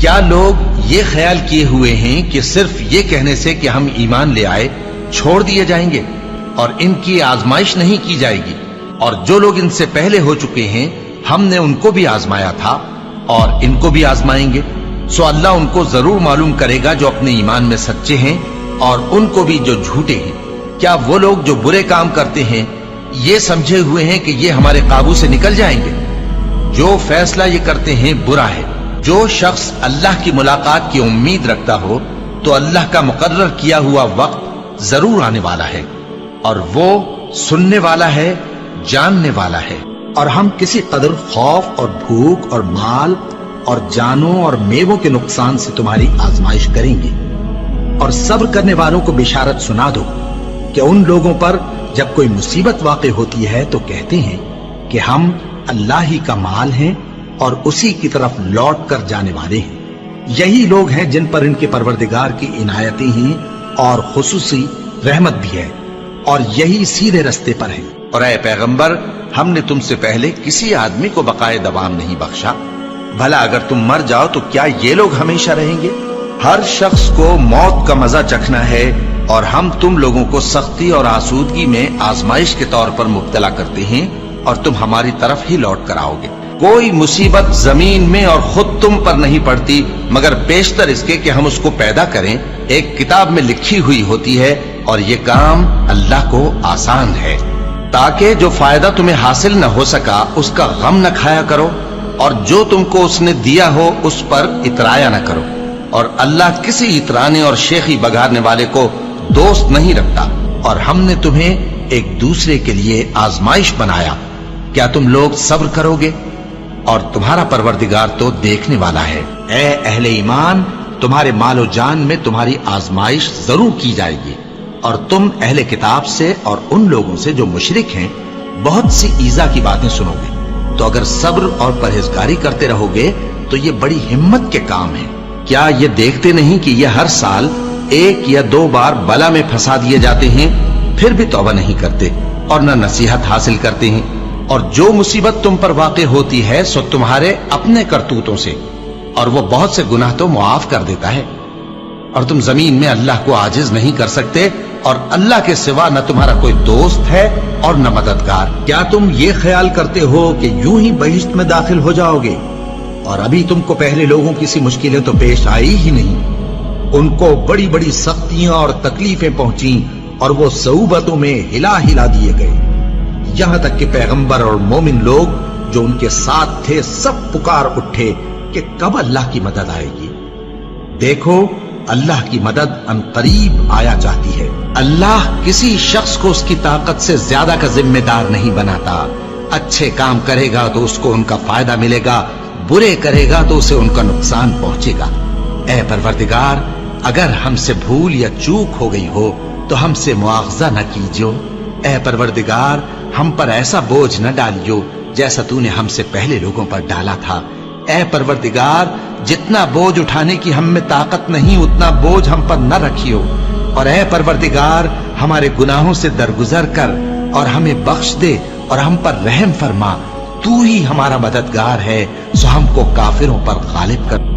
کیا لوگ یہ خیال کیے ہوئے ہیں کہ صرف یہ کہنے سے کہ ہم ایمان لے آئے چھوڑ دیے جائیں گے اور ان کی آزمائش نہیں کی جائے گی؟ اور جو لوگ ان سے پہلے ہو چکے ہیں ہم نے ان کو بھی آزمایا تھا اور ان کو بھی آزمائیں گے، سو اللہ ان کو ضرور معلوم کرے گا جو اپنے ایمان میں سچے ہیں اور ان کو بھی جو جھوٹے ہیں۔ کیا وہ لوگ جو برے کام کرتے ہیں یہ سمجھے ہوئے ہیں کہ یہ ہمارے قابو سے نکل جائیں گے؟ جو فیصلہ یہ کرتے ہیں برا ہے۔ جو شخص اللہ کی ملاقات کی امید رکھتا ہو تو اللہ کا مقرر کیا ہوا وقت ضرور آنے والا ہے، اور وہ سننے والا ہے، جاننے والا ہے۔ اور ہم کسی قدر خوف اور بھوک اور مال اور جانوں اور میووں کے نقصان سے تمہاری آزمائش کریں گے، اور صبر کرنے والوں کو بشارت سنا دو کہ ان لوگوں پر جب کوئی مصیبت واقع ہوتی ہے تو کہتے ہیں کہ ہم اللہ ہی کا مال ہیں اور اسی کی طرف لوٹ کر جانے والے ہیں۔ یہی لوگ ہیں جن پر ان کے پروردگار کی عنایتیں ہیں اور خصوصی رحمت بھی ہے، اور یہی سیدھے رستے پر ہیں۔ اور اے پیغمبر، ہم نے تم سے پہلے کسی آدمی کو بقائے دوام نہیں بخشا، بھلا اگر تم مر جاؤ تو کیا یہ لوگ ہمیشہ رہیں گے؟ ہر شخص کو موت کا مزہ چکھنا ہے، اور ہم تم لوگوں کو سختی اور آسودگی میں آزمائش کے طور پر مبتلا کرتے ہیں، اور تم ہماری طرف ہی لوٹ کر آؤ گے۔ کوئی مصیبت زمین میں اور خود تم پر نہیں پڑتی مگر بیشتر اس کے کہ ہم اس کو پیدا کریں ایک کتاب میں لکھی ہوئی ہوتی ہے، اور یہ کام اللہ کو آسان ہے، تاکہ جو فائدہ تمہیں حاصل نہ ہو سکا اس کا غم نہ کھایا کرو، اور جو تم کو اس نے دیا ہو اس پر اترایا نہ کرو۔ اور اللہ کسی اترانے اور شیخی بگارنے والے کو دوست نہیں رکھتا۔ اور ہم نے تمہیں ایک دوسرے کے لیے آزمائش بنایا، کیا تم لوگ صبر کرو گے؟ اور تمہارا پروردگار تو دیکھنے والا ہے۔ اے اہل ایمان، تمہارے مال و جان میں تمہاری آزمائش ضرور کی جائے گی، اور تم اہل کتاب سے اور ان لوگوں سے جو مشرک ہیں بہت سی ایذا کی باتیں سنو گے، تو اگر صبر اور پرہیزگاری کرتے رہو گے تو یہ بڑی ہمت کے کام ہے۔ کیا یہ دیکھتے نہیں کہ یہ ہر سال 1 یا 2 بار بلا میں پھنسا دیے جاتے ہیں، پھر بھی توبہ نہیں کرتے اور نہ نصیحت حاصل کرتے ہیں؟ اور جو مصیبت تم پر واقع ہوتی ہے سو تمہارے اپنے کرتوتوں سے، اور وہ بہت سے گناہ تو معاف کر دیتا ہے۔ اور تم زمین میں اللہ کو عاجز نہیں کر سکتے، اور اللہ کے سوا نہ تمہارا کوئی دوست ہے اور نہ مددگار۔ کیا تم یہ خیال کرتے ہو کہ یوں ہی بہشت میں داخل ہو جاؤ گے؟ اور ابھی تم کو پہلے لوگوں کی سی مشکلیں تو پیش آئی ہی نہیں، ان کو بڑی بڑی سختیاں اور تکلیفیں پہنچیں، اور وہ صعوبتوں میں ہلا ہلا دیے گئے، یہاں تک کہ پیغمبر اور مومن لوگ جو ان کے ساتھ تھے سب پکار اٹھے کہ کب اللہ کی مدد آئے گی۔ دیکھو، اللہ کی مدد ان قریب آیا جاتی ہے۔ اللہ کسی شخص کو اس کی طاقت سے زیادہ کا ذمہ دار نہیں بناتا۔ اچھے کام کرے گا تو اس کو ان کا فائدہ ملے گا، برے کرے گا تو اسے ان کا نقصان پہنچے گا۔ اے پروردگار، اگر ہم سے بھول یا چوک ہو گئی ہو تو ہم سے مواخذہ نہ کیجو۔ اے پروردگار، ہم پر ایسا بوجھ نہ ڈالیو جیسا تو نے ہم سے پہلے لوگوں پر ڈالا تھا۔ اے پروردگار، جتنا بوجھ اٹھانے کی ہم میں طاقت نہیں اتنا بوجھ ہم پر نہ رکھیو، اور اے پروردگار، ہمارے گناہوں سے درگزر کر اور ہمیں بخش دے اور ہم پر رحم فرما۔ تو ہی ہمارا مددگار ہے، سو ہم کو کافروں پر غالب کر۔